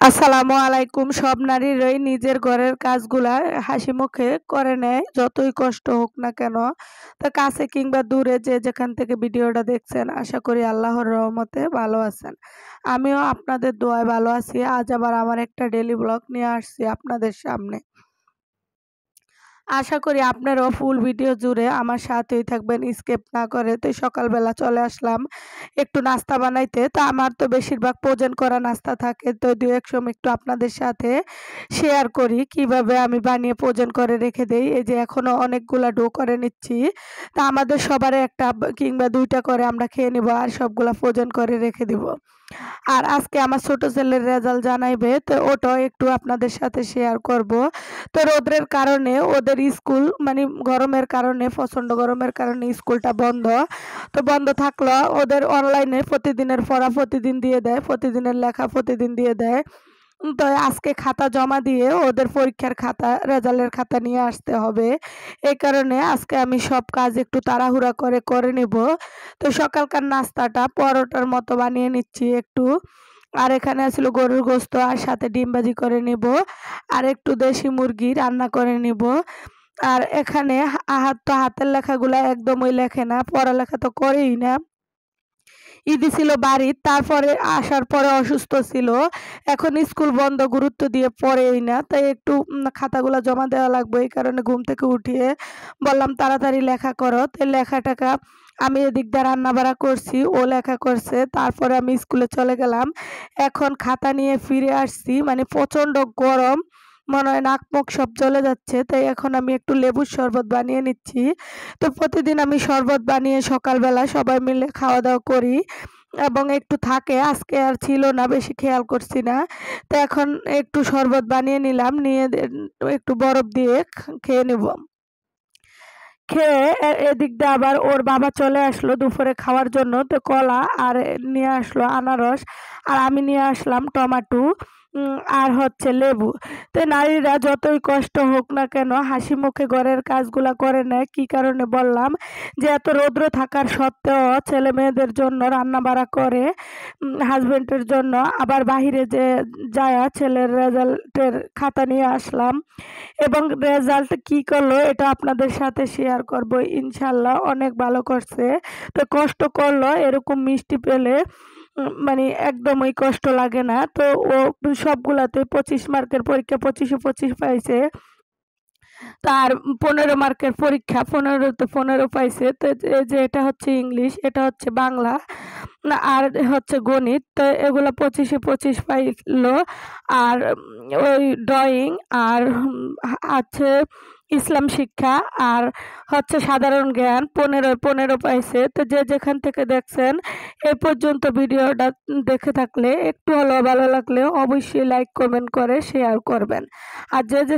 আসসালামু আলাইকুম। সব নারীরাই নিজের ঘরের কাজগুলা হাসিমুখে করে নেয়, যতই কষ্ট হোক না কেন। তো কাছে কিংবা দূরে যে যেখান থেকে ভিডিওটা দেখছেন, আশা করি আল্লাহর রহমতে ভালো আছেন। আমিও আপনাদের দোয়ায় ভালো আছি। আজ আবার আমার একটা ডেইলি ব্লগ নিয়ে আসছি আপনাদের সামনে। আশা করি আপনারাও ফুল ভিডিও জুড়ে আমার সাথেই থাকবেন, স্কিপ না করে। তো সকালবেলা চলে আসলাম একটু নাস্তা বানাইতে। তো আমার তো বেশিরভাগ প্রয়োজন করা নাস্তা থাকে, তো দু এক সময় একটু আপনাদের সাথে শেয়ার করি কিভাবে আমি বানিয়ে প্রয়োজন করে রেখে দেই। এই যে এখনো অনেকগুলা ডো করে নিচ্ছি। তা আমাদের সবার একটা কিংবা দুইটা করে আমরা খেয়ে নিব, আর সবগুলা প্রয়োজন করে রেখে দিব। আর আজকে আমার ছোট ছেলের রেজাল্ট জানাইবে, তো ওটাও একটু আপনাদের সাথে শেয়ার করব। তো রোদের কারণে ওদের স্কুল মানে গরমের কারণে, প্রচণ্ড গরমের কারণে স্কুলটা বন্ধ। তো বন্ধ থাকলো, ওদের অনলাইনে প্রতিদিনের পড়া প্রতিদিন দিয়ে দেয়, প্রতিদিনের লেখা প্রতিদিন দিয়ে দেয়। তো আজকে খাতা জমা দিয়ে ওদের পরীক্ষার খাতা, রেজাল্টের খাতা নিয়ে আসতে হবে। এই কারণে আজকে আমি সব কাজ একটু তাড়াহুড়া করে নিব। তো সকালকার নাস্তাটা পরোটার মতো বানিয়ে নিচ্ছি একটু। আর এখানে ছিল গরুর গোস্ত, আর সাথে ডিম ভাজি করে নিব, আর একটু দেশি মুরগি রান্না করে নিব। আর এখানে হাতের লেখাগুলা একদমই লেখে না, পড়ালেখা তো করেই না। ঈদই ছিল বাড়ির, তারপরে আসার পরে অসুস্থ ছিল। এখন স্কুল বন্ধ, গুরুত্ব দিয়ে পড়েই না। তাই একটু খাতাগুলো জমা দেওয়া লাগবে, এই কারণে ঘুম থেকে উঠিয়ে বললাম তাড়াতাড়ি লেখা করো। তো লেখাটাকা আমি এদিক দিয়ে রান্নাবাড়া করছি, ও লেখা করছে। তারপরে আমি স্কুলে চলে গেলাম। এখন খাতা নিয়ে ফিরে আসছি, মানে প্রচণ্ড গরম, মনে হয় নাক মুখ সব জ্বলে যাচ্ছে। তাই এখন আমি একটু লেবুর শরবত বানিয়ে নিচ্ছি। তো প্রতিদিন আমি শরবত বানিয়ে সকালবেলা সবাই মিলে খাওয়া দাওয়া করি এবং একটু থাকে, আজকে আর ছিল না, বেশি খেয়াল করছি না। তো এখন একটু শরবত বানিয়ে নিলাম, নিয়ে একটু বরফ দিয়ে খেয়ে নেব। খেয়ে এদিক দিয়ে আবার ওর বাবা চলে আসলো দুপুরে খাওয়ার জন্য। তো কলা আর নিয়ে আসলো আনারস, আর আমি নিয়ে আসলাম টমাটো আর হচ্ছে লেবু। তো নারীরা যতই কষ্ট হোক না কেন হাসি মুখে ঘরের কাজগুলা করে নেয়। কি কারণে বললাম, যে এত রৌদ্র থাকার সত্ত্বেও ছেলে মেয়েদের জন্য রান্না বাড়া করে, হাজবেন্ডের জন্য। আবার বাহিরে যে যায় ছেলের রেজাল্টের খাতা নিয়ে আসলাম, এবং রেজাল্ট কি করলো এটা আপনাদের সাথে শেয়ার করব ইনশাল্লাহ। অনেক ভালো করছে। তো কষ্ট করলো, এরকম মিষ্টি পেলে মানে একদমই কষ্ট লাগে না। তো ও সবগুলাতে 25 মার্কের পরীক্ষা 25-এ 25 পাইছে। তার 15 মার্কের পরীক্ষা 15-তে 15 পাইছে। তো এই যে এটা হচ্ছে ইংলিশ, এটা হচ্ছে বাংলা, আর হচ্ছে গণিত। তো এগুলো 25-এ 25 পাইলো। আর ওই ড্রয়িং, আর আছে ইসলাম শিক্ষা, আর হচ্ছে সাধারণ জ্ঞান 15-15 পাইছে। তো যে যেখান থেকে দেখছেন এই পর্যন্ত ভিডিওটা দেখে থাকলে একটু হলেও ভালো লাগলে অবশ্যই লাইক কমেন্ট করে শেয়ার করবেন। আর যে যে